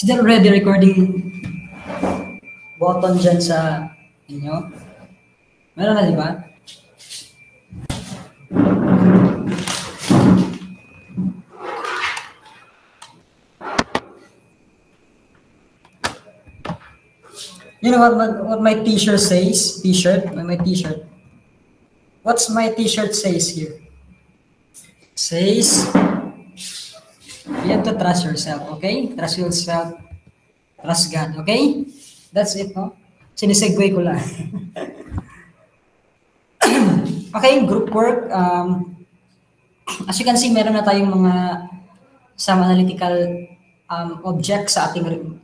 Is there already recording button dyan sa inyo? Meron na, di ba? You know what my t-shirt says? My t-shirt. What's my t-shirt says here? Says, you have to trust yourself, okay? Trust yourself, trust God, okay? That's it, no? Sinisegway ko lang. Okay, group work. As you can see, meron na tayong mga some analytical objects sa ating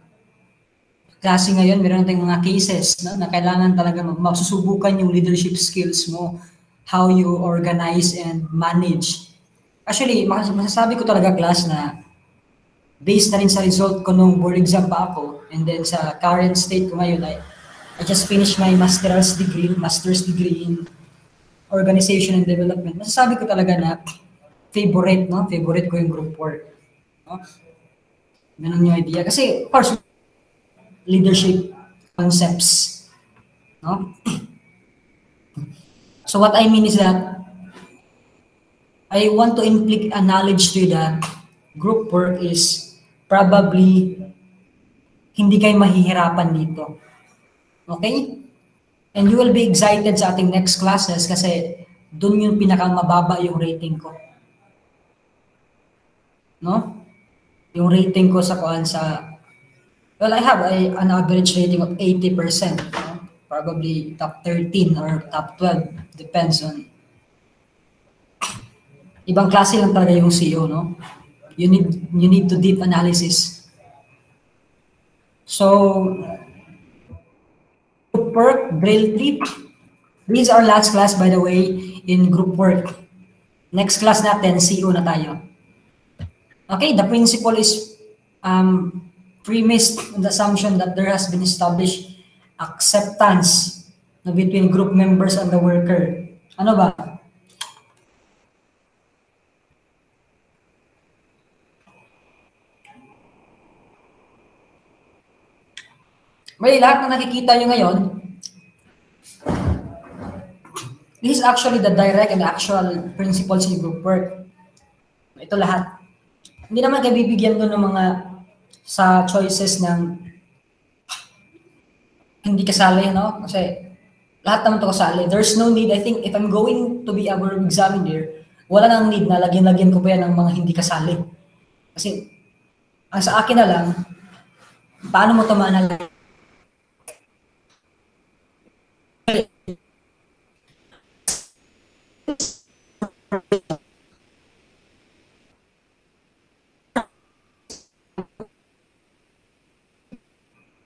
klase ngayon. Meron na tayong mga cases, no, na kailangan talaga masusubukan yung leadership skills mo, how you organize and manage. Actually, masasabi ko talaga, class, na based na rin sa result ko nung board exam pa ako, and then sa current state ko ngayon, I just finished my master's degree in organization and development. Masasabi ko talaga na favorite ko yung group work. No? Ganun yung idea. Kasi, of course, leadership concepts. No? So what I mean is that I want to inflict a knowledge to you that group work is probably hindi kayo mahihirapan dito. Okay? And you will be excited sa ating next classes kasi dun yung pinakamababa yung rating ko. No? Yung rating ko sa well, I have an average rating of 80%. No? Probably top 13 or top 12. Depends on. Ibang klase lang talaga yung CEO, no? You need to deep analysis. So, group work, drill 3. This is our last class, by the way, in group work. Next class natin, CEO na tayo. Okay, the principle is premised on the assumption that there has been established acceptance between group members and the worker. Ano ba? May lahat na nakikita nyo ngayon, this is actually the direct and actual principles in group work. Ito lahat. Hindi naman kayo bibigyan doon ng mga sa choices ng hindi kasali, no? Kasi lahat naman ito kasali. There's no need. I think if I'm going to be our examiner, wala nang need na lagyan-lagyan ko pa yan ng mga hindi kasali. Kasi ang sa akin na lang, paano mo ito ma-analyze?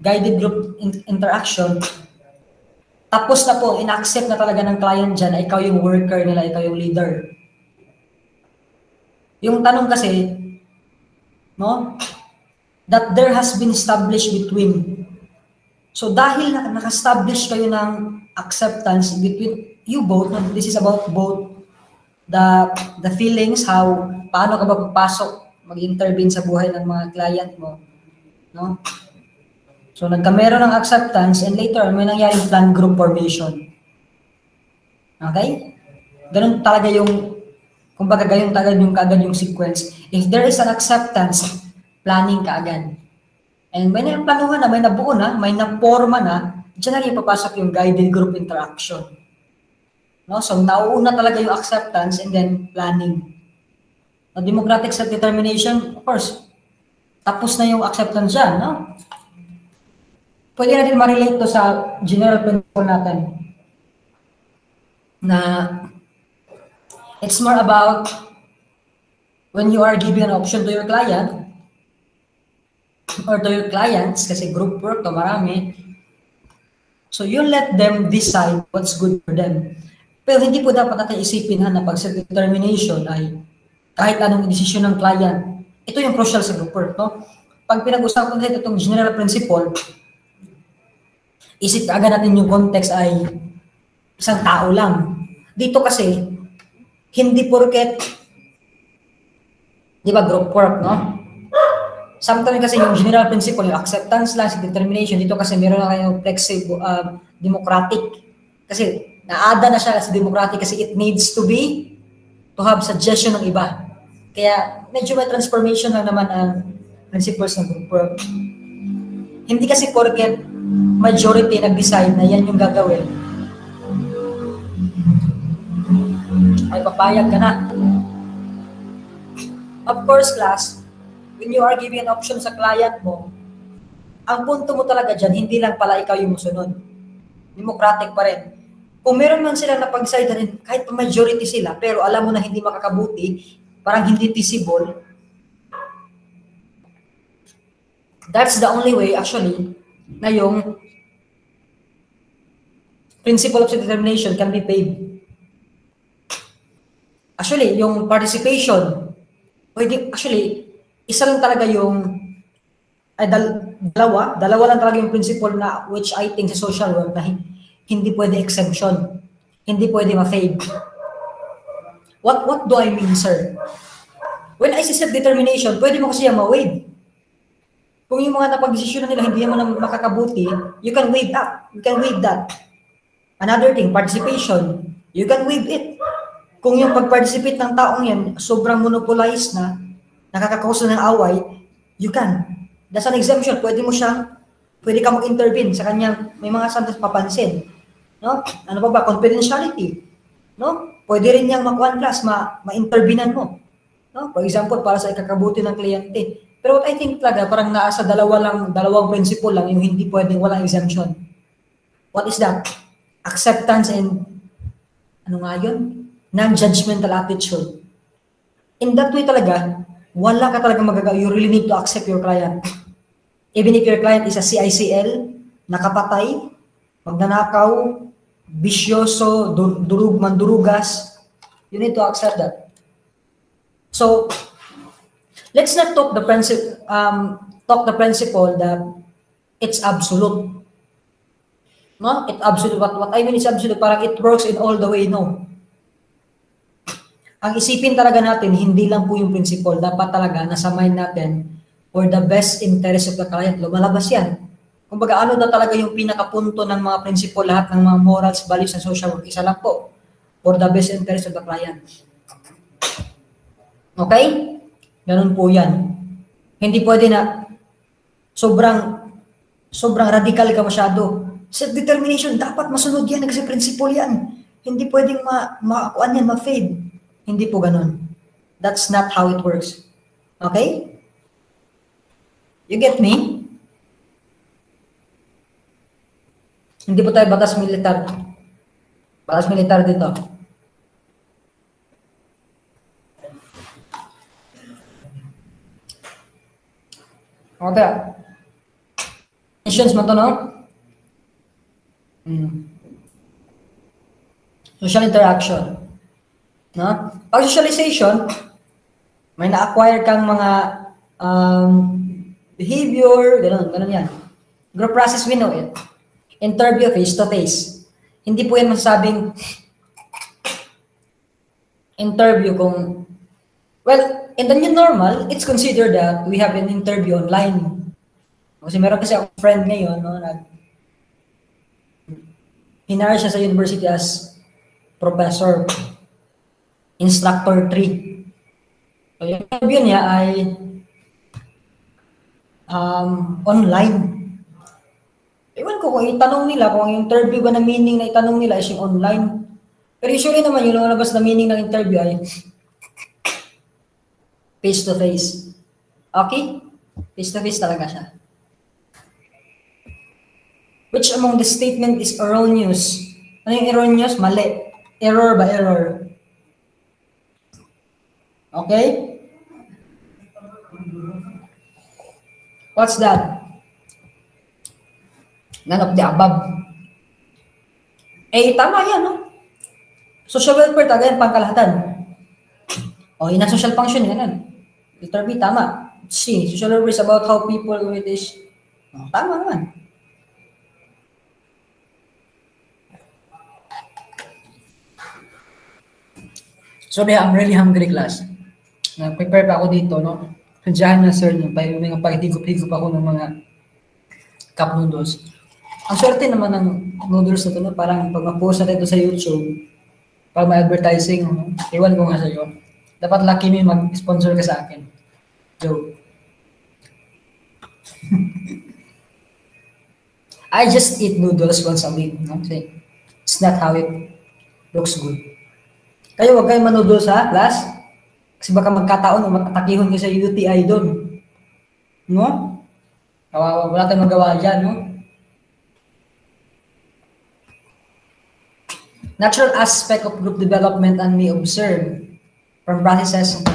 Guided group interaction, tapos na po, in-accept na talaga ng client dyan, ikaw yung worker nila, ikaw yung leader. Yung tanong kasi, no, that there has been established between. So dahil naka-establish kayo ng acceptance between you both, this is about both the feelings, paano ka ba papasok, mag-intervene sa buhay ng mga client mo, no? So, nagkameron ng acceptance and later, may nangyaring plan group formation. Okay? Ganun talaga yung, kumbaga ganun talaga yung kaagad yung sequence. If there is an acceptance, planning kaagad. And may naplanuhan na, may nabuo na, may naporma na, dyan na rin papasok yung guided group interaction. No? So, nauuna talaga yung acceptance and then planning. No, democratic self-determination, of course, tapos na yung acceptance dyan, no? Pwede natin ma-relate to sa general principle natin na it's more about when you are giving an option to your client or to your clients, kasi group work to marami, so you let them decide what's good for them. Pero hindi po dapat natin isipin na pag self-determination ay kahit anong desisyon ng client. Ito yung crucial sa group work, no? Pag pinag-usapan natin itong general principle, isip agad natin yung context ay isang tao lang. Dito kasi, hindi porket, di ba, group work, no? sometimes kasi yung general principle, yung acceptance lang, determination, dito kasi meron na kayong flexible, democratic. Kasi naada na siya sa democratic kasi it needs to have suggestion ng iba. Kaya medyo may transformation lang naman ang principles ng group work. Hindi kasi porket majority nag-decide na yan yung gagawin, ay papayag ka na. Of course, class, when you are giving an option sa client mo, ang punto mo talaga dyan, hindi lang pala ikaw yung musunod. Democratic pa rin. Kung meron man silang napag-decide rin, kahit pa majority sila, pero alam mo na hindi makakabuti, parang hindi feasible, that's the only way, actually, na yung principle of self-determination can be paid. Actually, yung participation, pwede, actually, isa lang talaga yung, ay dalawa lang talaga yung principle na which I think sa social work na hindi pwede exemption, hindi pwede ma-fade. What do I mean, sir? When I say self-determination, pwede mo kasi yung ma-waive. Kung yung mga napag-desisyon nila hindi mo na makakabuti, you can waive up. You can waive that. Another thing, participation. You can waive it. Kung yung pag-participate ng taong yan, sobrang monopolized na, nakakakauso ng away, you can. That's an exemption. Pwede ka mag-intervene sa kanyang, may mga santos papansin. No? Ano pa ba? Confidentiality. No? Pwede rin niyang makuha class, ma-intervenean mo. No? For example, para sa ikakabuti ng kliyente. Pero what I think talaga, parang naasa dalawang principle lang, yung hindi pwedeng walang exemption. What is that? Acceptance and, ano nga yun? Non-judgmental attitude. In that way talaga, wala ka talaga magagawa. You really need to accept your client. Even if your client is a CICL, nakapatay, magnanakaw, bisyoso, mandurugas, you need to accept that. So, let's not talk the principle that it's absolute. No? It's absolute. What I mean is absolute, parang it works in all the way, no. Ang isipin talaga natin, hindi lang po yung principle. Dapat talaga nasa mind natin for the best interest of the client. Lumalabas yan. Kumbaga, ano na talaga yung pinakapunto ng mga principle, lahat ng mga morals, values, and social work. Isa lang po. For the best interest of the client. Okay? Ganun po yan. Hindi pwede na sobrang radical ka masyado. Self-determination, dapat masunod yan kasi principle yan. Hindi pwedeng makakuan yan, ma-fade. Hindi po ganun. That's not how it works. Okay? You get me? Hindi po tayo batas militar. Batas militar dito. Okay. Questions mo to, no? Social interaction. No? Pag socialization, may na-acquire kang mga behavior, ganun yan. Group process, we know it. Interview, face-to-face. Hindi po yan masasabing interview kung, well, in the new normal, it's considered that we have an interview online. Kasi meron kasi akong friend ngayon, no, hinire siya sa university as professor, instructor 3. So, yung interview niya ay online. Ewan ko kung itanong nila, kung yung interview ba na meaning na itanong nila is yung online. Pero usually naman yung lumabas na meaning ng interview ay face-to-face. Okay? Face-to-face talaga siya. Which among the statement is erroneous? Ano yung erroneous? Mali. Error ba error? Okay? What's that? None of the above. Eh, tama yan, no? Social welfare, taga yan, pangkalahatan. O, yun ang social function, yan. Letter B, tama. C, social welfare is about how people with this. O, tama naman. Sorry, I'm really hungry, class. Nag-prepare pa ako dito, no? Sadyahan na sir, may mga pahigop-higop ako ng mga cup noodles. Ang swerte naman ng noodles na ito, no? Parang pag ma-post natin ito sa YouTube, pag may advertising, iwan ko nga sa'yo. Dapat lucky me mag-sponsor ka sa akin. Joke. I just eat noodles once a week. No? Kasi it's not how it looks good. Kayo, huwag kayong manoodles ha, class? Kasi baka magkataon o matatakihon kayo sa UTI doon. No? Wala tayong magawa dyan, no? Natural aspect of group development and may observe from practices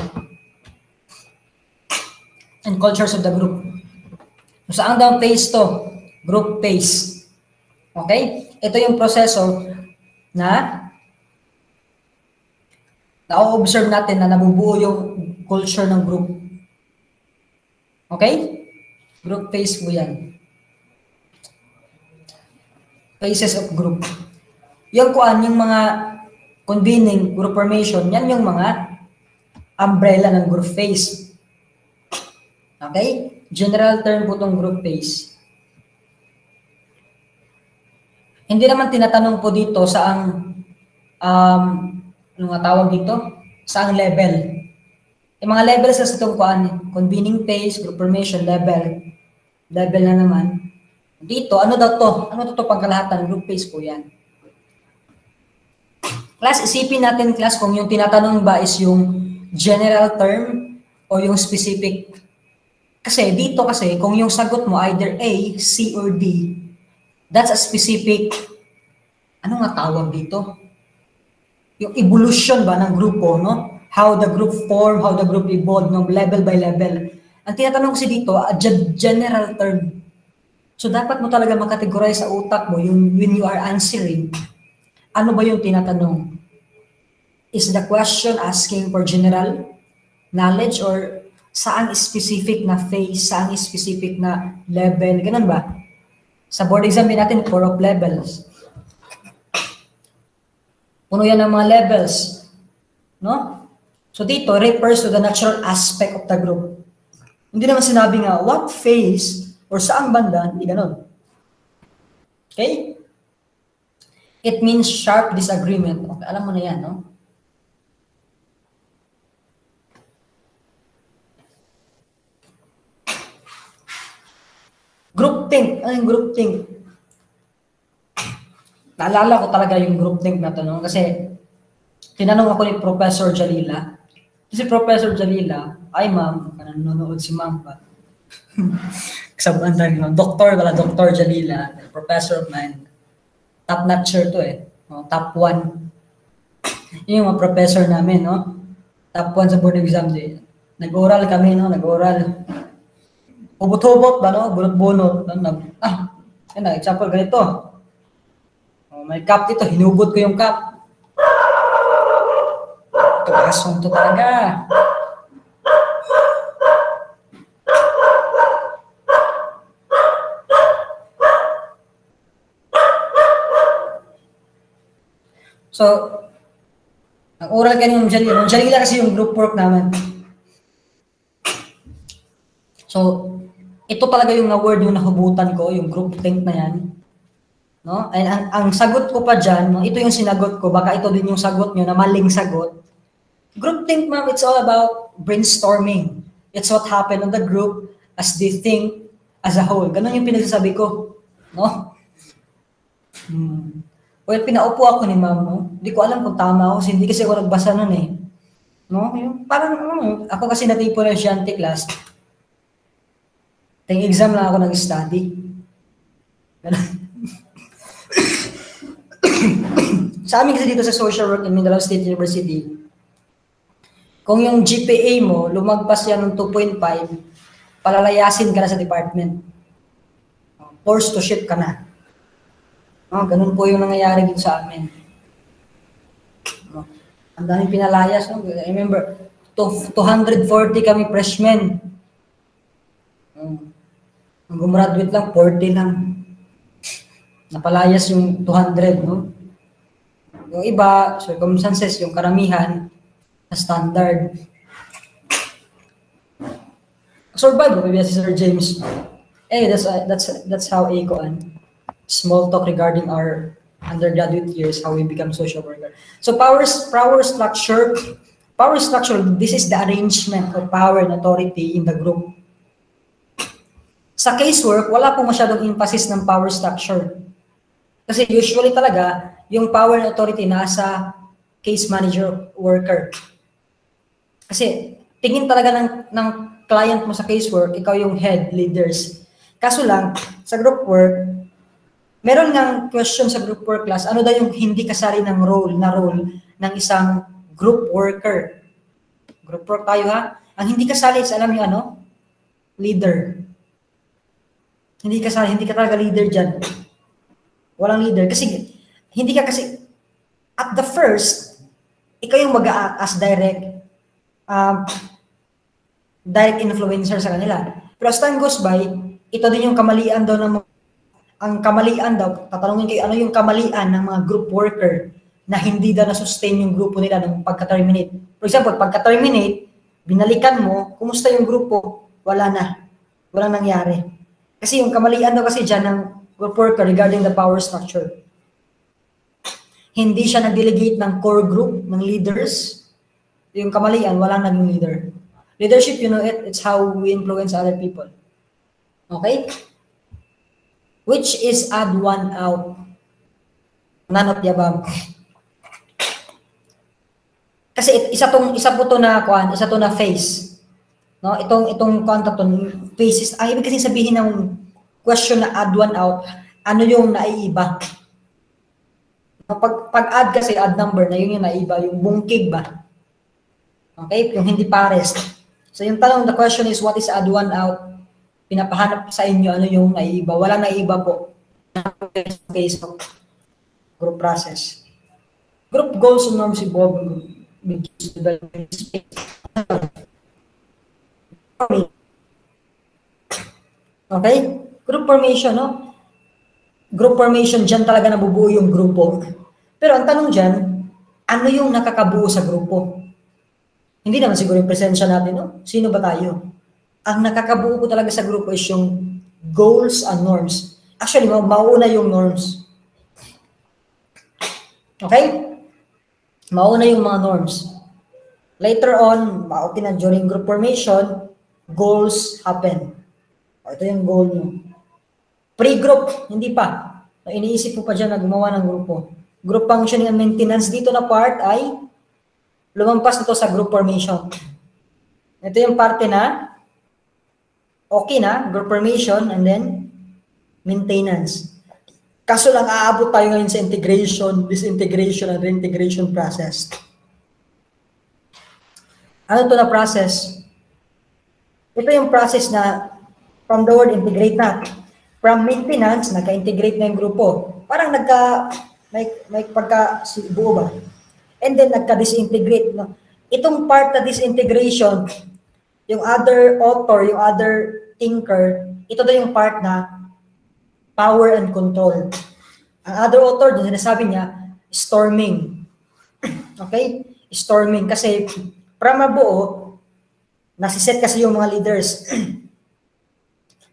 and cultures of the group. So, saan daw phase to? Group phase. Okay? Ito yung proseso na na-observe natin na nabubuo yung culture ng group. Okay? Group phase po yan. Phases of group. Yung kuan, yung mga convening, group formation, yan yung mga umbrella ng group phase. Okay? General term po itong group phase. Hindi naman tinatanong po dito saang ano nga tawag dito? Saang level. Yung mga levels sa itong kuan, convening phase, group formation, level. Level na naman. Dito, ano daw to? Ano to pangkalahatan? Group phase po yan. Class, isipin natin class kung yung tinatanong ba is yung general term o yung specific. Kasi dito kasi, kung yung sagot mo either A, C, or D, that's a specific, ano nga tawag dito? Yung evolution ba ng grupo, no? How the group form, how the group evolved, no? Level by level. Ang tinatanong kasi dito, a general term. So, dapat mo talaga makategorize sa utak mo yung when you are answering, ano ba yung tinatanong? Is the question asking for general knowledge or saang specific na phase, saang specific na level, ganun ba? Sa board exam din natin, 4 of levels. Puno yan ng mga levels. No? So dito, refers to the natural aspect of the group. Hindi naman sinabi nga, what phase or saang banda, hindi ganun. Okay? It means sharp disagreement. Okay, alam mo na yan, no? Group think. Ano yung group think? Naalala ko talaga yung group think na to, no? Kasi tinanong ako ni Professor Jalila. Kasi Professor Jalila, ay ma'am, nanonood si ma'am pa. Kasabuan tayo, no? Dr. Jalila, professor of mine. Top notcher to eh. No? Top 1. Yun yung mga professor namin, no? Top 1 sa board exam din. Nag-oral kami, no? Nag-oral. Hubot-hubot ba, no? Bunot-bunot. Yan na, example ganito. May cup dito, hinubot ko yung cup. Ito, asong to talaga. So, ang oral kanina yung Jalila. Yung Jalila kasi yung group work naman. So, ito talaga yung na-word yung nahubutan ko, yung group think na yan. No? And ang sagot ko pa dyan, no, ito yung sinagot ko, baka ito din yung sagot nyo na maling sagot. Group think, ma'am, it's all about brainstorming. It's what happened on the group as they think as a whole. Ganun yung pinagsasabi ko. No? Well, pinaupo ako ni ma'am, no? Hindi ko alam kung tama ako, hindi kasi ako nagbasa nun eh. No? Yung, parang, ako kasi natipo na estudyante class. Ting exam lang ako nag-study. Sa amin kasi dito sa social work in Mindanao State University, kung yung GPA mo, lumagpas yan ng 2.5, palalayasin ka na sa department. Forced to shift ka na. Ganun po yung nangyayari dito sa amin. Ang daming pinalayas. No? I remember, 240 kami freshmen. Ang gumraduate lang, 40 lang. Napalayas yung 200, no? Yung iba, circumstances, yung karamihan, na standard. Survive maybe si Sir James. That's how small talk regarding our undergraduate years, how we become social worker. So power structure, this is the arrangement of power and authority in the group. Sa casework, wala pong masyadong emphasis ng power structure. Kasi usually talaga, yung power and authority nasa case manager worker. Kasi tingin talaga ng client mo sa casework, ikaw yung head leaders. Kaso lang, sa group work, meron ngang question sa group work class, ano daw yung hindi kasali ng role ng isang group worker. Group work tayo ha. Ang hindi kasali is alam niyo ano? Leader. Hindi ka talaga leader dyan. Walang leader. Kasi, at the first, ikaw yung mag-a-act as direct influencer sa kanila. Pero as time goes by, ito din yung kamalian daw tatanungin kayo, ano yung kamalian ng mga group worker na hindi daw na-sustain yung grupo nila nung pagka-terminate. For example, pagka-terminate, binalikan mo, kumusta yung grupo? Wala na. Walang nangyari. Kasi yung kamalian daw kasi dyan ng group worker regarding the power structure. Hindi siya nag-delegate ng core group, ng leaders. Yung kamalian, walang naging leader. Leadership, you know it's how we influence other people. Okay? Which is add one out. None of the above. Kasi isa po to na phase. No, itong concept ng phases. Ang ibig kasi sabihin ng question na add one out, ano yung naiiba? Pag add kasi add number na yun yung naiiba, yung bungkig ba? Okay, yung hindi pares. So yung tanong, the question is what is add one out? Pinapahanap sa inyo ano yung naiiba. Wala naiiba po. Case of group process. Group goals and norms evolve. Okay? Group formation, no? Group formation, dyan talaga nabubuo yung grupo. Pero ang tanong dyan, ano yung nakakabuo sa grupo? Hindi naman siguro yung presensya natin, no? Sino ba tayo? Ang nakakabuo ko talaga sa grupo is yung goals and norms. Actually, mauna yung norms. Okay? Mauna yung mga norms. Later on, okay na, during group formation, goals happen. Ito yung goal nyo. Pre-group, hindi pa. Iniisip ko pa dyan na gumawa ng grupo. Group functioning and maintenance, dito na part ay lumampas na to sa group formation. Ito yung parte na okay na, group formation, and then maintenance. Kaso lang aabot tayo ngayon sa integration, disintegration, and reintegration process. Ano to na process? Ito yung process na from the word integrate na. From maintenance, nagka-integrate na yung grupo. Parang may pagka-buo ba? And then nagka-disintegrate. No? Itong part na disintegration, yung other author, yung other thinker, ito daw yung part na power and control. Ang other author, doon sinasabi niya, storming. Okay? Storming. Kasi, para mabuo, nasiset kasi yung mga leaders.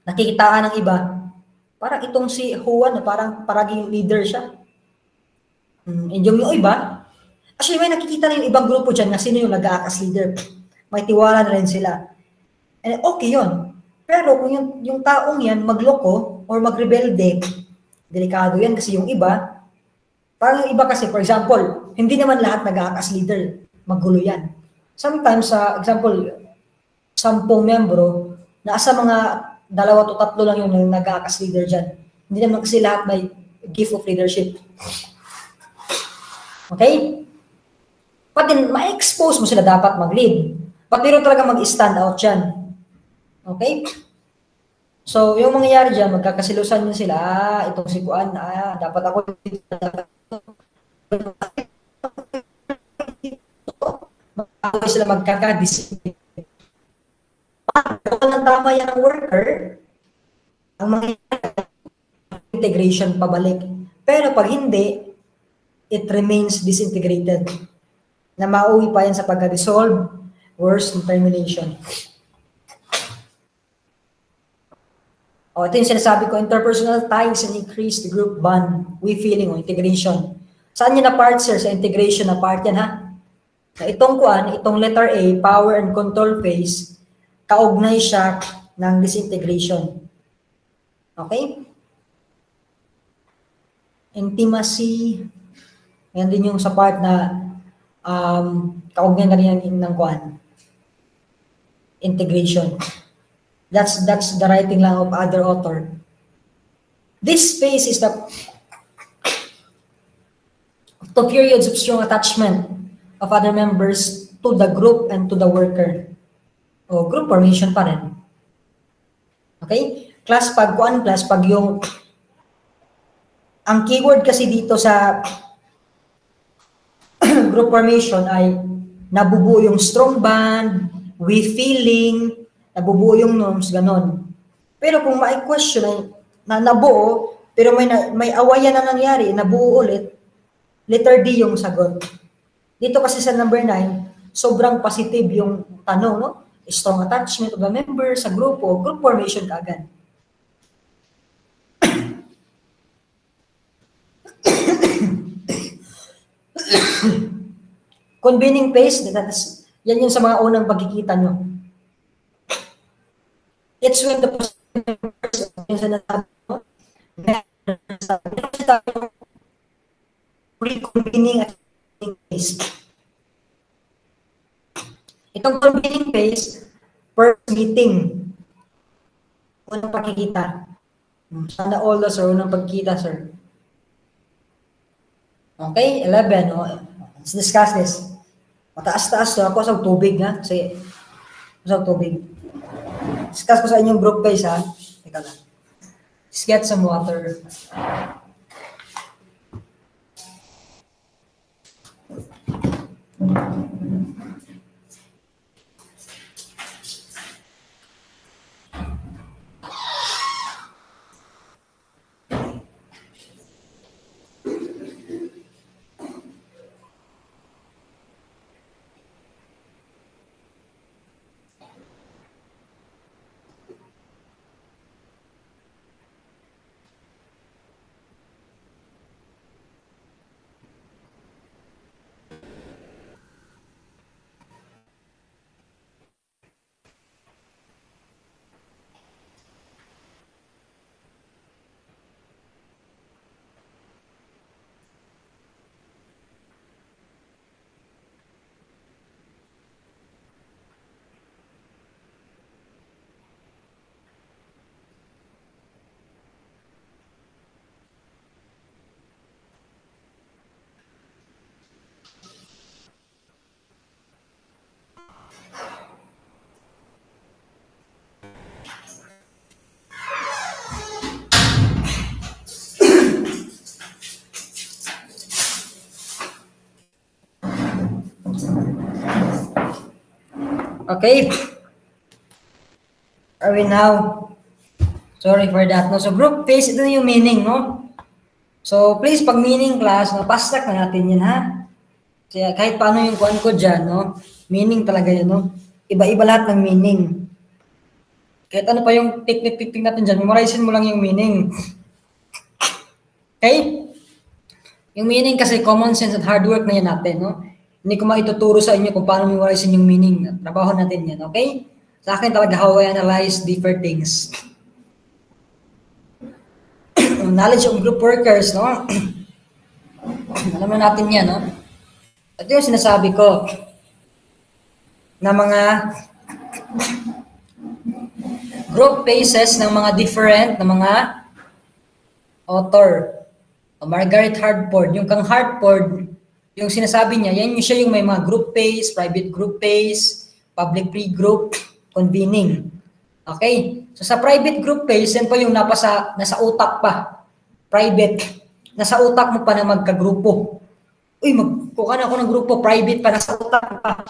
Nakikitaan ng iba. Parang itong si Juan, parang paraging leader siya. And yung iba, actually may nakikita na yung ibang grupo dyan na sino yung nag-act as leader. May tiwala na rin sila. And okay yun. Pero kung yung taong yan magloko or magrebelde, delikado yan kasi yung iba, parang yung iba kasi, for example, hindi naman lahat nag-act as leader. Magulo yan. Sometimes, example, 10 membro, nasa mga 2 to 3 lang yung nag-act as leader dyan. Hindi naman kasi lahat may gift of leadership. Okay? But then, ma-expose mo sila dapat mag-lead. But meron talaga mag-stand out dyan. Okay? So, yung mangyayari dyan, magkakasilusan nyo sila, itong si Kuan, dapat ako sila magkakadisiplina. Pag ng tama yan ang worker, ang mangyayari, integration pabalik. Pero pag hindi, it remains disintegrated. Na mauwi pa yan sa pagka-dissolve, worse, termination. O, ito yung sinasabi ko, interpersonal ties and increase the group bond, we feeling o integration. Saan yun na part, sir? Sa integration na part yan, ha? Na itong kuan, itong letter A, power and control phase, kaugnay siya ng disintegration. Okay? Intimacy, yan din yung sa part na kaugnay na rin ng kuan. Integration. That's the writing lang of other author. This phase is the periods of strong attachment of other members to the group and to the worker. O group formation pa rin. Okay? Class pag yung ang keyword kasi dito sa group formation ay nabubuo yung strong bond, we feeling, nabubuo yung norms, ganon. Pero kung ma-question ay na nabuo, pero may awayan na nangyari, nabuo ulit, letter D yung sagot. Dito kasi sa number 9, sobrang positive yung tanong, no? Strong attachment of the member sa grupo, group formation kaagad. Convening phase, yan yung sa mga unang pagkikita nyo. It's when the reconvening phase. Itong convening phase, first meeting. Unang pagkikita. Sana all sir, unang pagkikita, sir. Okay, 11. Oh. Let's discuss this. Mataas-taas to. Ako sa tubig, ha? Sige. Sa tubig. Discuss ko sa inyong group phase, ha? Teka lang. Let's get some water. Okay. Are we now? Sorry for that. No? So group phase, ito na yung meaning, no? So please, pag meaning class, no, pastak na natin yan, ha? Kaya kahit paano yung kuhan ko dyan, no? Meaning talaga yan, no? Iba-iba lahat ng meaning. Kahit ano pa yung technique natin dyan, memorizein mo lang yung meaning. Okay? Yung meaning kasi common sense at hard work na yan natin, no? Hindi ko maituturo sa inyo kung paano memorizein yung meaning. Trabaho natin yan, okay? Sa akin talaga how I analyze different things. Knowledge of group workers, no? Alam na natin yan, no? Ito yung sinasabi ko na mga group phases ng mga different na mga author. Margaret Hartford. Yung kang Hartford, yung sinasabi niya, yan siya yung may mga group phase, private group phase, public pre-group, convening. Okay? So sa private group phase, yan pa yung nasa utak pa. Private. Nasa utak mo pa na magkagrupo. Uy, magkuha na ako ng grupo, private pa, nasa utak pa.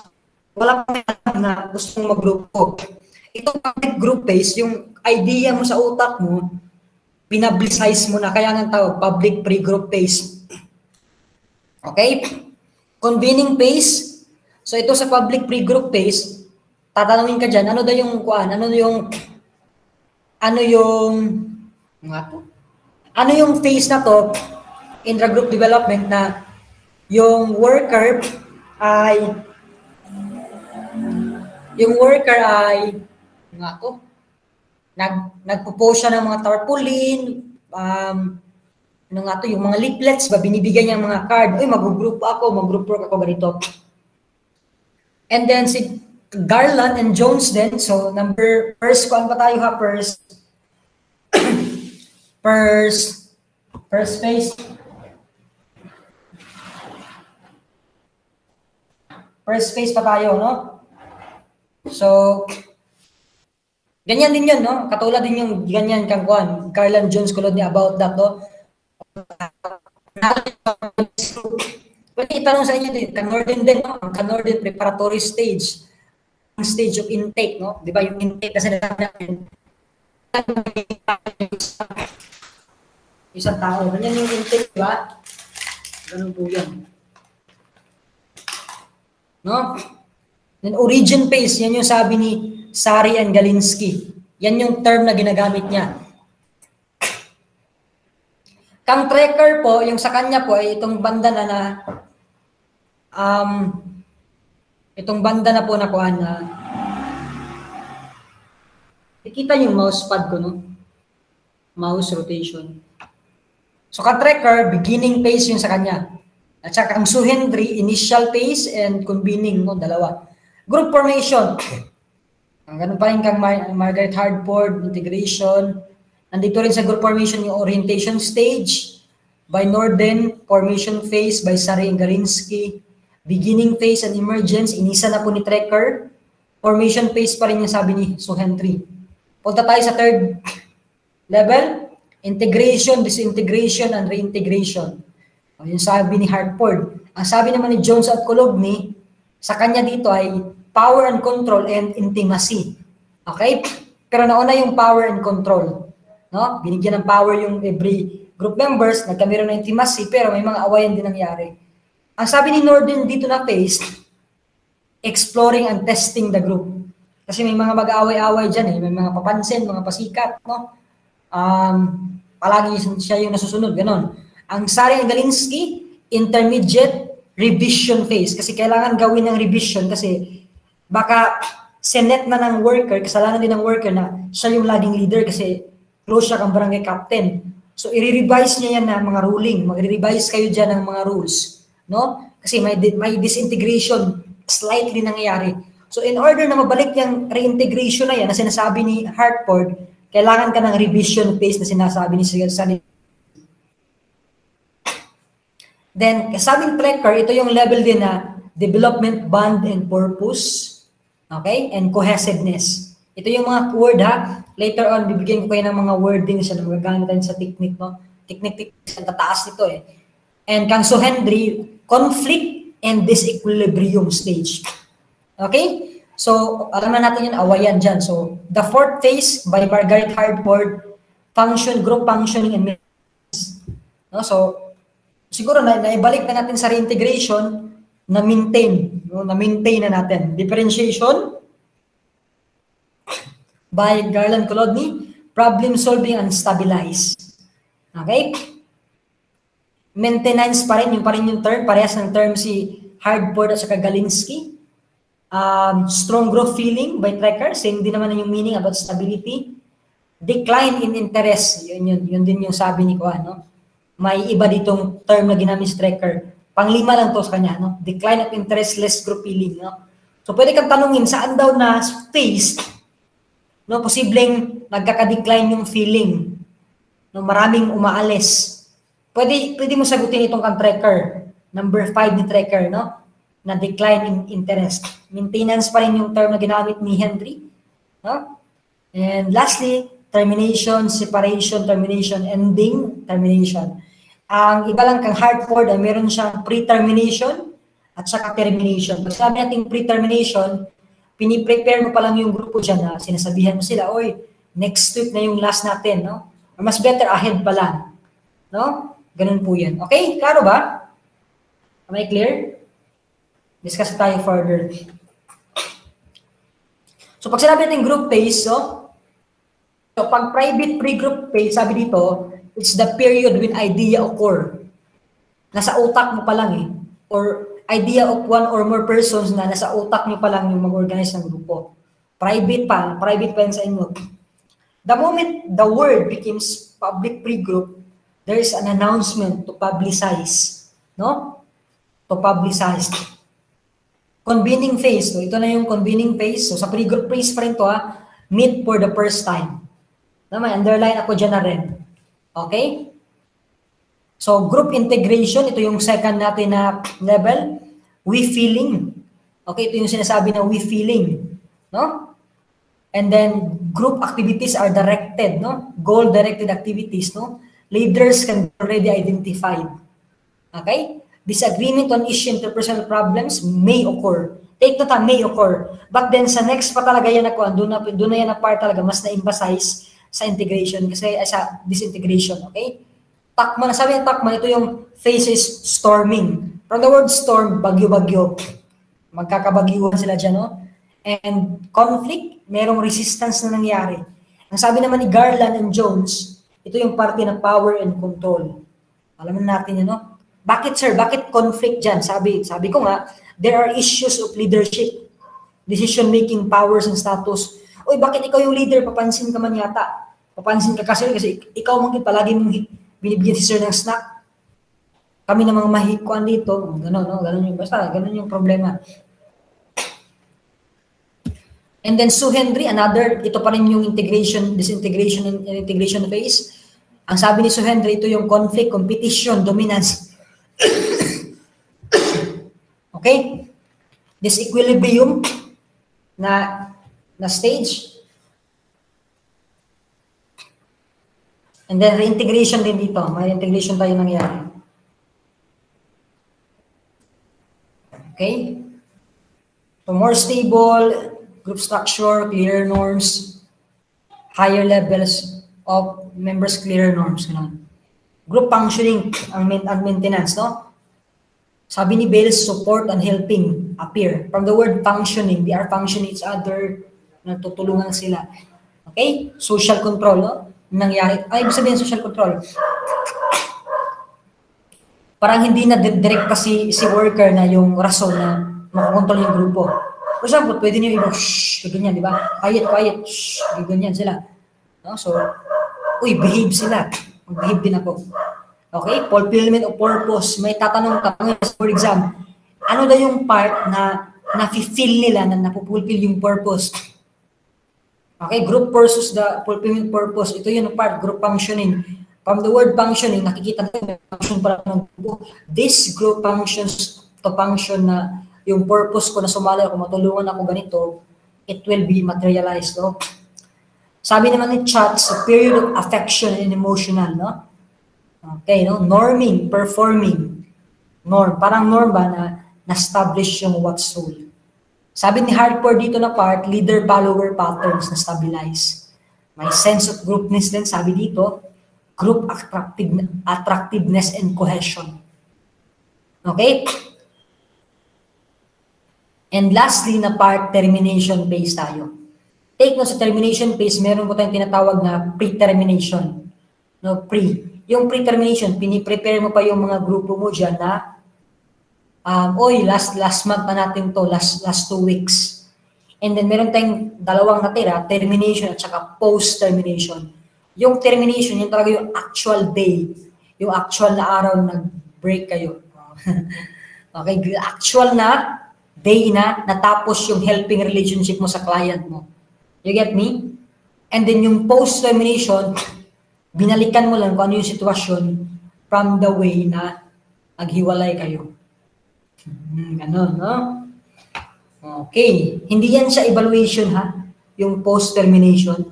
Wala pa na gusto mong magrupo. Itong public group phase, yung idea mo sa utak mo, pinablicize mo na, kaya nga tawag, public pre-group phase. Okay? Convening phase. So ito sa public pre-group phase, tatanungin ka dyan, ano daw yung kuan? Ano yung ano yung, ano yung phase na to intra-group development na yung worker ay, nagpo-post siya ng mga tarpaulin, ano nga to, yung mga leaflets ba, binibigyan niya mga card, uy, mag-group work ako ganito. And then si Garland and Jones din, so first kuan pa tayo ha, first phase. First phase pa tayo, no? So, ganyan din yun, no? Katulad din yung ganyan kang kuan, Garland Jones kulod niya about that, no? Pwede itanong sa inyo din, Northern din, no? Ang Northern preparatory stage, ang stage of intake, no? Di ba yung intake kasi natin, isang tao, ganyan yung intake, di ba? Ganun po yan. No? Then origin phase, yan yung sabi ni Sari and Galinsky. Yan yung term na ginagamit niya. Kang tracker po, yung sa kanya po ay itong banda na itong banda na po na kuan na ikita yung mouse pad ko, no? Mouse rotation. So kang tracker, beginning phase yung sa kanya. At saka ang Suhendri, initial phase and convening, no? Dalawa. Group formation. Ang ganun pa rin kang Margaret Hardford, integration. Nandito rin sa group formation yung orientation stage by Norden, formation phase by Sari and Galinsky, beginning phase and emergence, inisa na po ni Trekker, formation phase pa rin yung sabi ni Suhendri. Punta tayo sa third level, integration, disintegration, and reintegration. Yung sabi ni Hartford. Ang sabi naman ni Jones at Kologny, sa kanya dito ay power and control and intimacy. Okay? Pero nauna yung power and control. No? Binigyan ng power yung every group members, nagkameron ng intimacy, pero may mga awayan din nangyari. Ang sabi ni Norden dito na phase, exploring and testing the group. Kasi may mga mag-aaway-away dyan eh. May mga papansin, mga pasikat. No? Palagi siya yung nasusunod. Ganon. Ang Sari and Galinsky, intermediate revision phase. Kasi kailangan gawin ng revision kasi baka senet na ng worker, kasalanan din ng worker na siya yung laging leader kasi close siya kang barangay captain. So, i-revise niya yan na mga ruling. Mag-revise kayo dyan ng mga rules. No? Kasi may disintegration slightly nangyayari. So, in order na mabalik yung reintegration na yan na sinasabi ni Hartford, kailangan ka ng revision phase na sinasabi ni Sari. Then, sabi ng Trekker, ito yung level din na development, bond, and purpose. Okay? And cohesiveness. Ito yung mga word ha. Later on, bibigyan ko kayo ng mga wordings na magagamit tayo sa technique, no? Technique, ang tataas nito eh. And kang Suhendri, conflict and disequilibrium stage. Okay? So, alam na natin yun, awayan dyan. So, the fourth phase by Margaret Hardford, group functioning and maintenance. No? So, siguro naibalik na natin sa reintegration na maintain. No? Na-maintain na natin. Differentiation by Garland Kolodny, problem solving and stabilize. Okay? Maintenance pa rin yung term, parehas ng term si Hardford at saka Galinsky. Strong growth feeling by Trekker, same din naman yung meaning about stability. Decline in interest, yun din yung sabi ni Kuan, no? May iba ditong term na ginamit si Trekker. Panglima lang to sa kanya, no? Decline of interest, less growth feeling, no? So pwede kang tanungin, saan daw na phase, no, posibleng nagkaka-decline yung feeling, no, maraming umaalis. Pwede mo sagutin itong kang Trekker, number 5 ni Trekker, no? Na decline in interest. Maintenance pa rin yung term na ginamit ni Henry. No? And lastly, termination, separation, termination, ending, termination. Ang iba lang kang Hartford ay meron siyang pre-termination at saka termination. Pag sabi natin pre-termination, piniprepare mo pa lang yung grupo dyan na sinasabihan mo sila, oy, next week na yung last natin, no? Or mas better ahead pa lang. No? Ganun po yan. Okay? Klaro ba? Am I clear? Discuss tayo further. So, pag sinabi natin group phase, so, So, pag private pre-group phase, sabi dito, it's the period when idea occur. Nasa utak mo pa lang eh. Or idea of one or more persons na nasa utak nyo pa lang yung mag-organize ng grupo. Private pa yan sa inyo. The moment the word becomes public pre-group, there is an announcement to publicize. No? To publicize. Convening phase. So, ito na yung convening phase. So, sa pre-group phase pa rin to meet for the first time. May underline ako dyan na rin. Okay? So, group integration, ito yung second natin na level. We feeling. Okay, ito yung sinasabi na we feeling. No? And then, group activities are directed. No? Goal-directed activities. No? Leaders can be already identified. Okay? Disagreement on issue interpersonal problems may occur. Take note, may occur. But then, sa next pa talaga yan ako, doon na yan na part talaga, mas na-emphasize sa integration kasi sa disintegration, okay? Takman, sabi ng Takman, ito yung phases storming. From the word storm, bagyo-bagyo. Magkakabagyuhan sila dyan, no? And conflict, merong resistance na nangyari. Ang sabi naman ni Garland and Jones, ito yung parte ng power and control. Alaman natin yun, no? Bakit, sir? Bakit conflict dyan? Sabi ko nga, there are issues of leadership, decision-making powers and status. Uy, bakit ikaw yung leader? Papansin ka man yata. Papansin ka kasi ikaw mong palagi mong binibigyan si sir ng snack. Kami namang mahikuan dito. Gano'n, no? Gano'n yung, basta, gano'n yung problema. And then Sue Henry, ito pa rin yung integration, disintegration, and integration phase. Ang sabi ni Sue Henry, ito yung conflict, competition, dominance. Okay? Disequilibrium na stage. And then reintegration din dito. May integration tayo nangyari. Okay? So more stable, group structure, clearer norms, higher levels of members, clearer norms. Group functioning and maintenance, no? Sabi ni Bales, support and helping appear. From the word functioning, they are functioning each other, natutulungan sila. Okay? Social control, no? Nangyari. Ay, ibig sabihin social control. Parang hindi na direct pa si worker na yung rason na makakontrol yung grupo. For example, pwede niyo iba, shhh, ganyan, di ba? Quiet, shhh, ganyan sila. No? So, uy, behave sila. Mag-behave din ako. Okay? Fulfillment of purpose. May tatanong for exam, ano daw yung part na nafe-feel nila na napupulfill yung purpose? Okay, group versus the fulfillment purpose. Ito yung part, group functioning. From the word functioning, nakikita natin function para ng grupo. This group functions to function na yung purpose ko na sumali ako, matulungan ako ganito, it will be materialized. No? Sabi naman ni Chatz, a period of affection and emotional. No? Okay, no? Norming, performing. Norm. Parang norm ba na establish yung what's rule. Sabi ni Hartford dito na part, leader-follower patterns na stabilize. May sense of groupness din, sabi dito, group attractiveness and cohesion. Okay? And lastly na part, termination phase tayo. Take note sa termination phase, meron po tayong tinatawag na pre-termination. No, pre. Yung pre-termination, piniprepare mo pa yung mga grupo mo dyan na last month na natin to, last 2 weeks. And then meron tayong dalawang natira, termination at saka post-termination. Yung termination, yung talaga yung actual day, yung actual na araw na break kayo. Okay, actual na day na natapos yung helping relationship mo sa client mo. You get me? And then yung post-termination, binalikan mo lang kung ano yung sitwasyon from the way na naghiwalay kayo. Ganon, no? Okay. Hindi yan siya evaluation, ha? Yung post-termination.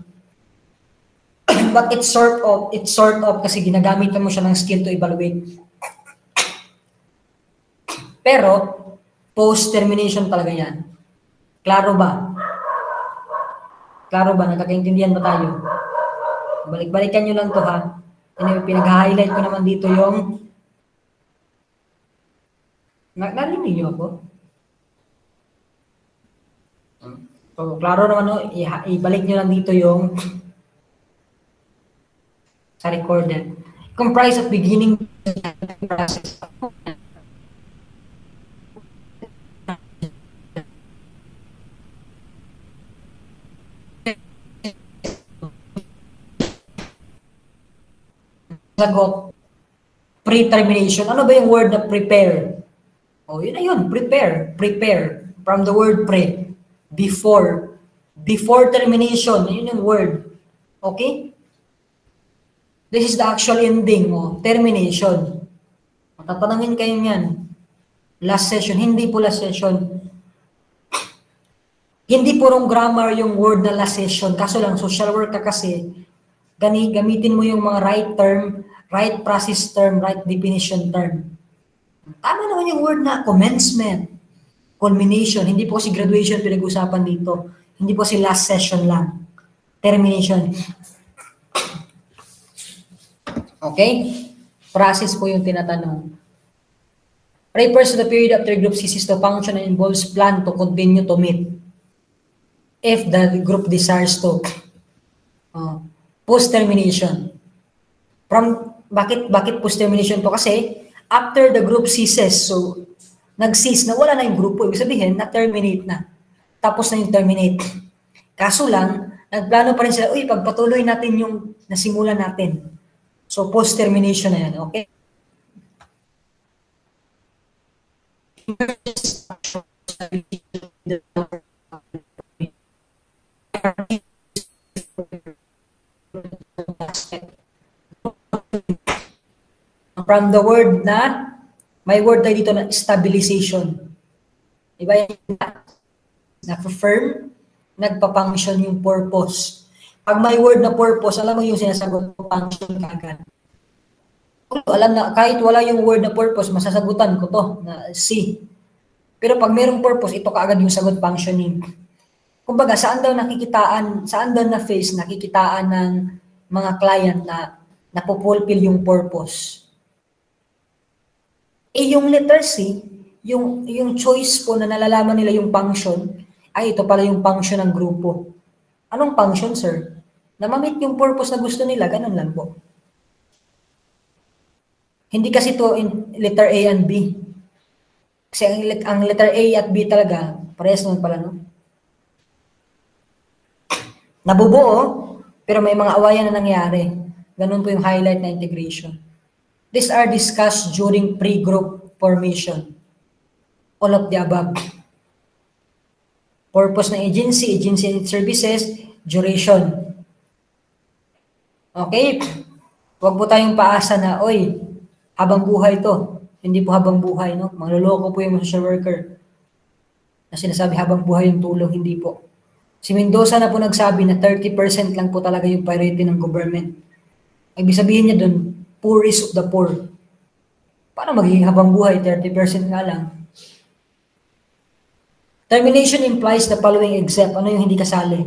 But it's sort of kasi ginagamit mo siya ng skill to evaluate. Pero, post-termination talaga yan. Klaro ba? Klaro ba? Nakakaintindihan ba tayo? Balik-balikan nyo lang to, ha? Anyway, pinag-highlight ko naman dito yung narinig niyo ako? So, klaro naman, no? Ibalik nyo lang dito yung sa recorded. Comprise of beginning process. Sagot, pre-termination. Ano ba yung word na prepare? Oh, yun na yun, prepare. Prepare. From the word pre. Before. Before termination. Yun yung word. Okay? This is the actual ending. Oh, termination. Tatanungin kayo yan. Last session. Hindi po last session. Hindi purong grammar yung word na last session. Kaso lang, social work ka kasi, gamitin mo yung mga right term, right process term, right definition term. Tama naman yung word na commencement, culmination. Hindi po si graduation pinag-usapan dito. Hindi po si last session lang. Termination. Okay? Process po yung tinatanong. Refers to the period after group ceases to function and involves plan to continue to meet. If the group desires to. Post-termination. Bakit post-termination po? Kasi after the group ceases, so nag-cease na, wala na yung grupo. Ibig sabihin, na-terminate na. Tapos na yung terminate. Kaso lang, nagplano pa rin sila, uy, pagpatuloy natin yung nasimulan natin. So, post-termination na yan, okay? From the word na, may word tayo dito na stabilization. Diba yan? Na-firm, nagpa-function yung purpose. Pag may word na purpose, alam mo yung sinasagot ko, function agad. Alam na, kahit wala yung word na purpose, masasagutan ko to, na C. Pero pag mayroong purpose, ito kaagad yung sagot, functioning. Kumbaga, saan daw na phase, nakikitaan ng mga client na napupulfill yung purpose. Yung letter C, yung choice po na nalalaman nila yung function, ay ito pala yung function ng grupo. Anong function, sir? Na ma-meet yung purpose na gusto nila, ganun lang po. Hindi kasi to in letter A and B. Kasi ang letter A at B talaga, parehas naman pala, no? Nabubuo, pero may mga awayan na nangyari. Ganun po yung highlight na integration. These are discussed during pre-group formation. All of the above. Purpose ng agency and services, duration. Okay? Huwag po tayong paasa na, oy, habang buhay to. Hindi po habang buhay, no? Mangloloko po yung social worker. Na sinasabi habang buhay yung tulong, hindi po. Si Mendoza na po nagsabi na 30% lang po talaga yung priority ng government. Ibig sabihin niya doon, poorest of the poor. Paano magiging habang buhay? 30% nga lang. Termination implies the following except. Ano yung hindi kasali?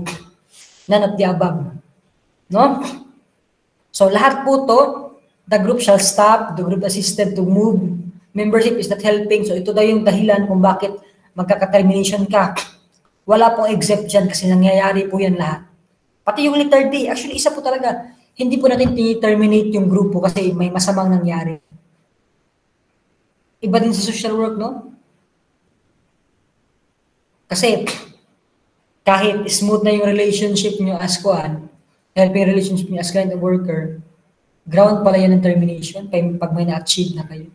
None of the above. No? So, lahat po to, the group shall stop, the group assisted to move, membership is not helping. So, ito daw yung dahilan kung bakit magkaka-termination ka. Wala pong except dyan kasi nangyayari po yan lahat. Pati yung letter D, actually isa po talaga. Hindi po natin terminate yung grupo kasi may masamang nangyari. Iba din sa social work, no? Kasi kahit smooth na yung relationship nyo as kuan, helping relationship nyo as client and worker, ground pala yan ng termination pag may na-achieve na kayo.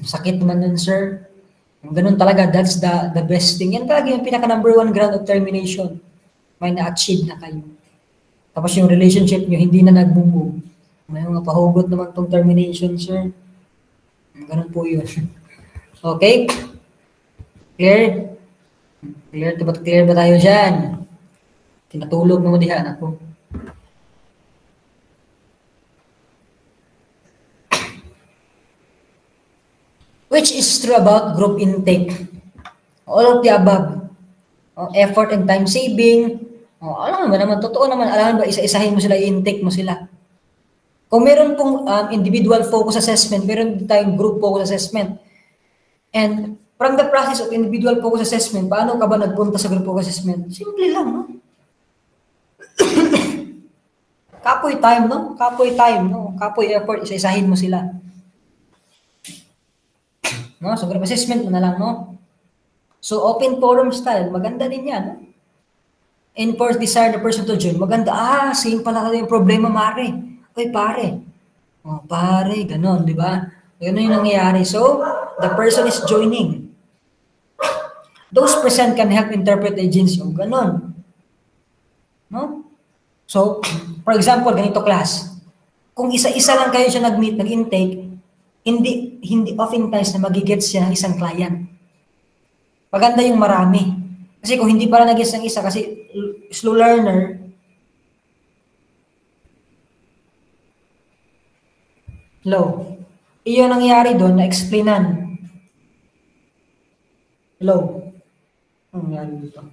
Sakit naman nun, sir. Ganun talaga, that's the best thing. Yan talaga yung pinaka number 1 ground of termination. May na-achieve na kayo. Tapos yung relationship nyo, hindi na nag-boom. May mga pahugot naman tong termination, sir. Ganun po yun. Okay? Clear? Clear ba tayo dyan? Tinatulog na mo diha, anak ko. Which is true about group intake. All of the above. Effort and time saving. Alam mo naman, totoo naman. Alam ba, isa-isahin mo sila, i-intake mo sila. Kung meron pong individual focus assessment, meron din tayong group focus assessment. And from the process of individual focus assessment, paano ka ba nagpunta sa group focus assessment? Simple lang, no? Kapoy time, no? Kapoy time, no? Kapoy effort, isa-isahin mo sila. No? So, group assessment mo na lang, no? So, open forum style, maganda din yan, no? Enforce desire the person to join. Maganda, same pala yung problema, mare. Uy, pare. Oh, pare, ganon, di ba? Ganun yung nangyayari. So, the person is joining. Those present can help interpret the agency. Oh, ganon. No? So, for example, ganito class. Kung isa-isa lang kayo siya nag-meet, nag-intake, hindi oftentimes na magigets siya ng isang client. Maganda yung marami. Kasi kung hindi pala nag-gets ng isa, kasi slow learner, hello, iyon nangyari doon na explainan. Hello. Ano nangyari dito?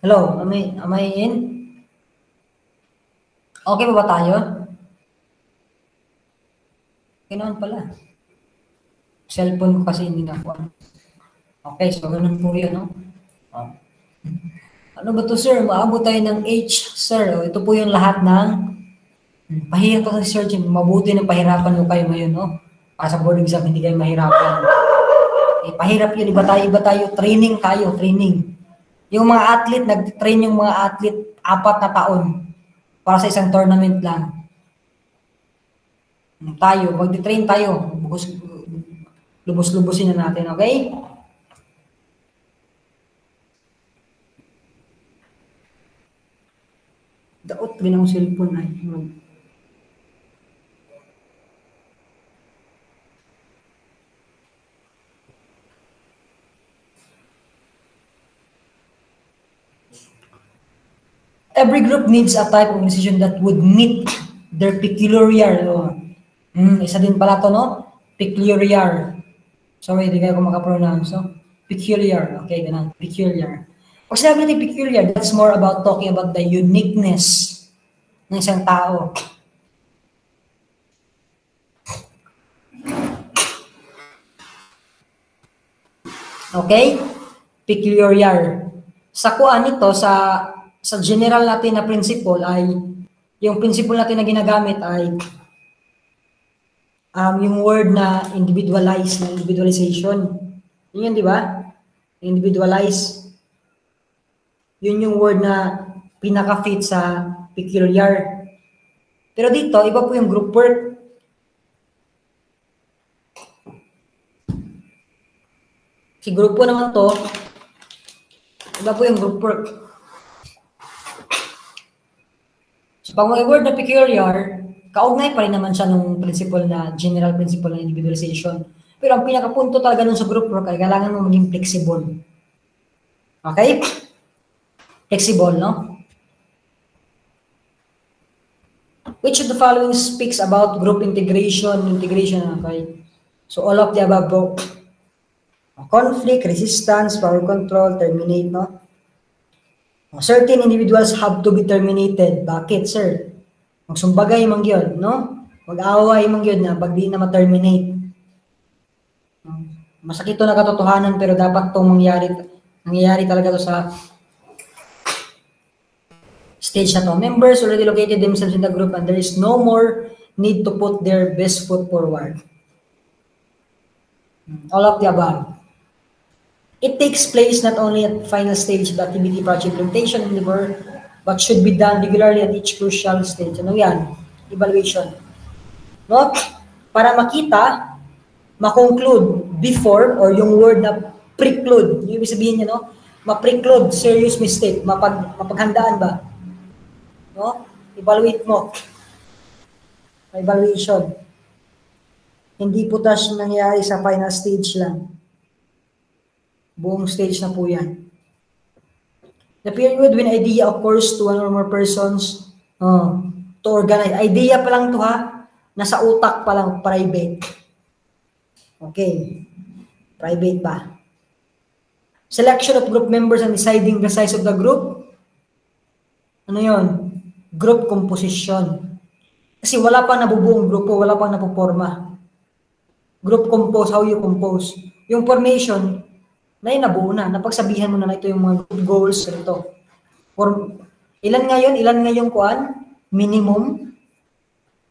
Hello, am I in? Okay ba tayo? Okay naman pala. Cellphone ko kasi hindi na po. Okay, so ganun po yun, no? Oh. Ano ba to, sir? Maabot tayo ng H, sir. Ito po yung lahat ng pahirap kasi, sir. Mabuti na pahirapan mo kayo ngayon, no? Para sa board exam, hindi kayo mahirapan. Pahirap yun. Iba tayo. Training tayo, training. Yung mga athlete, nag-train yung mga athlete 4 na taon para sa isang tournament lang. Tayo, mag-train tayo. Lubos-lubusin na natin, okay? Daot, ginang cellphone ay. Every group needs a type of organization that would meet their peculiar. Isa din pala to, no? Peculiar. Sorry, hindi kayo makapronounce. So, peculiar. Okay, ganun. Peculiar. Pag sinabi natin peculiar, that's more about talking about the uniqueness ng isang tao. Okay? Peculiar. Sa kuan nito, sa general natin na principle ay, yung principle natin na ginagamit ay yung word na individualize, na individualization. Yun, di ba? Individualize. Yun yung word na pinaka-fit sa peculiar. Pero dito, iba po yung group work. Si grupo naman to, iba po yung group work. So, pag may word na peculiar, kaugnay pa rin naman siya nung principle na, general principle na individualization. Pero ang pinakapunto talaga nun sa group work ay kailangan mo maging flexible. Okay? Flexible, no? Which of the following speaks about group integration, okay? So, all of the above, bro. Conflict, resistance, power control, terminate, no? Certain individuals have to be terminated. Bakit, sir? Magsumbagay man yun, no? Mag-away man yun na pag di na ma-terminate. Masakit to na katotohanan pero dapat itong nangyayari talaga to sa stage na to. Members already located themselves in the group and there is no more need to put their best foot forward. All of the above. It takes place not only at the final stage of the activity project implementation endeavor, but should be done regularly at each crucial stage. Ano yan? Evaluation. No? Para makita, ma-conclude before, or yung word na preclude. Yung ibig sabihin niya, no? Ma-preclude, serious mistake. Mapaghandaan ba? No? Evaluate mo. Evaluation. Hindi po tas nangyayari sa final stage lang. Buong stage na po yan. The period when idea occurs to one or more persons to organize. Idea pa lang to ha. Nasa utak pa lang, private. Okay. Private ba? Selection of group members and deciding the size of the group. Ano yon? Group composition. Kasi wala pang nabubuong grupo, wala pang napoporma. Group compose, how you compose. Yung formation, na yun nabuo na. Napagsabihan mo na ito yung mga goals, ganito. Ilan ngayon kuan? Minimum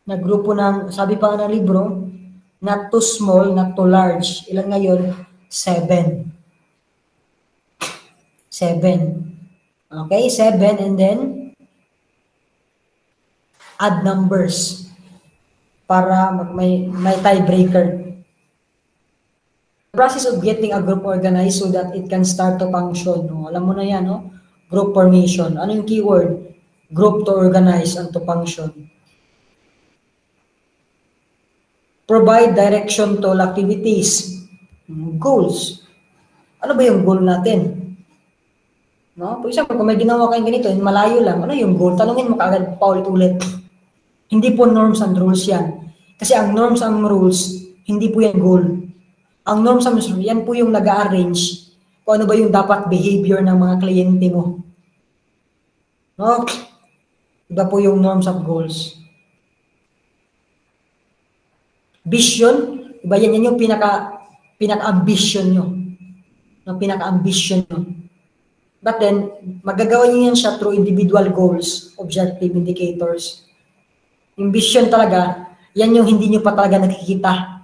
na grupo ng, sabi pa nga ng libro, not too small, not too large. Ilan ngayon? 7. 7. Okay, 7 and then add numbers para may tiebreaker. The process of getting a group organized so that it can start to function. No? Alam mo na yan, no? Group formation. Ano yung keyword? Group to organize and to function. Provide direction to all activities. Goals. Ano ba yung goal natin? No? For example, kung may ginawa kayong ganito, malayo lang, ano yung goal? Tanungin mo kaagad paulit-ulit. Hindi po norms and rules yan. Kasi ang norms and rules, hindi po yan goal. Ang norms and rules, yan po yung nag-arrange kung ano ba yung dapat behavior ng mga kliyente mo. No? Iba po yung norms and goals. Vision, iba yan yung pinaka-ambition nyo. No? Pinaka-ambition nyo. But then, magagawa nyo yan siya through individual goals, objective indicators. Yung vision talaga, yan yung hindi nyo pa talaga nakikita.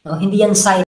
No, hindi yan sight.